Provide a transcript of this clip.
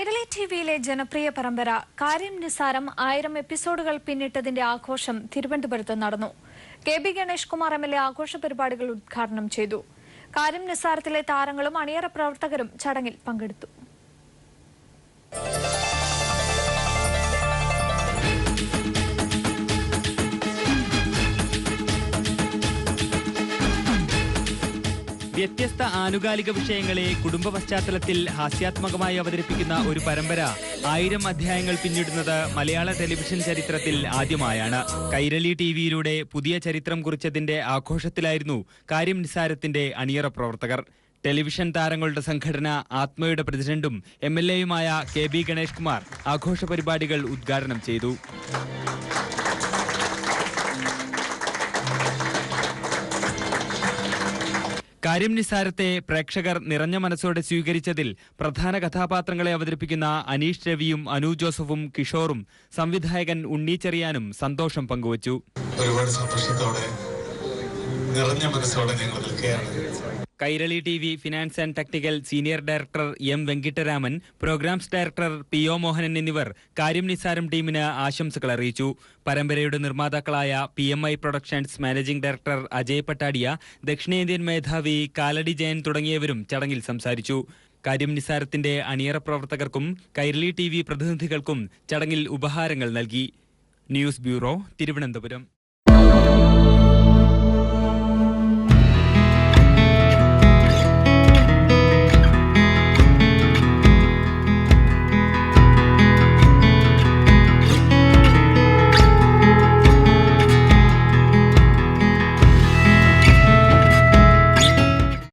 കൈരളി ടിവിയിലെ ജനപ്രിയ പരമ്പര കാര്യം നിസാരം 1000 എപ്പിസോഡുകൾ പിന്നിട്ടതിന്റെ ആഘോഷം തിരുവനന്തപുരത്ത് നടന്നു. KB ഗണേഷ് കുമാർ MLA ആഘോഷ പരിപാടികൾ ഉദ്ഘാടനം ചെയ്തു. കാര്യം നിസാരത്തിലെ താരങ്ങളും അണിയറ പ്രവർത്തകരും ചടങ്ങിൽ പങ്കെടുത്തു. വ്യത്യസ്ത ആനുകാലിക വിഷയങ്ങളെ കുടുംബ പശ്ചാത്തലത്തിൽ ഹാസ്യാത്മകമായി അവതരിപ്പിക്കുന്ന ഒരു പരമ്പര 1000 അധ്യായങ്ങൾ പിന്നിടുന്നത് മലയാള ടെലിവിഷൻ ചരിത്രത്തിൽ ആദ്യമായാണ്. കൈരളി ടിവിയിലൂടെ പുതിയ ചരിത്രം കുറിച്ചതിന്റെ ആഘോഷത്തിലായിരുന്നു കാര്യം നിസാരത്തിന്റെ അണിയറ പ്രവർത്തകർ. ടെലിവിഷൻ താരങ്ങളുടെ സംഘടന ആത്മയുടെ പ്രസിഡന്റും MLAയുമായ KB ഗണേഷ് കുമാർ ആഘോഷ പരിപാടികൾ ഉദ്ഘാടനം ചെയ്തു. കാര്യം നിസാരത്തെ പ്രേക്ഷകർ നിറഞ്ഞ മനസ്സോടെ സ്വീകരിച്ചതിൽ പ്രധാന കഥാപാത്രങ്ങളെ അവതരിപ്പിക്കുന്ന അനീഷ് രവിയും അനു ജോസഫും കിഷോറും സംവിധായകൻ ഉണ്ണി ചെറിയാനും സന്തോഷം പങ്കുവച്ചു. ഒരുപാട് സന്തോഷത്തോടെ നിറഞ്ഞ മനസ്സോടെ ഞങ്ങൾ നിൽക്കുകയാണ്. Kairali TV finance and technical senior director M Venkitaraman, programs director PO Mohanan എന്നിവർ കാര്യം നിസാരം ടീമിന് ആശംസകൾ അറിയിച്ചു. പരമ്പരയുടെ നിർമ്മാതാക്കളായ PMI productions managing director Ajay Pattadia, ദക്ഷിണേന്ത്യൻ മേധാവി കാലടി ജയൻ തുടങ്ങിയവരും ചടങ്ങിൽ സംസാരിച്ചു. കാര്യം നിസാരത്തിന്റെ അണിയറ പ്രവർത്തകർക്കും കൈരളി TV പ്രതിനിധികൾക്കും ചടങ്ങിൽ ഉപഹാരങ്ങൾ നൽകി. News bureau, Thiruvananthapuram.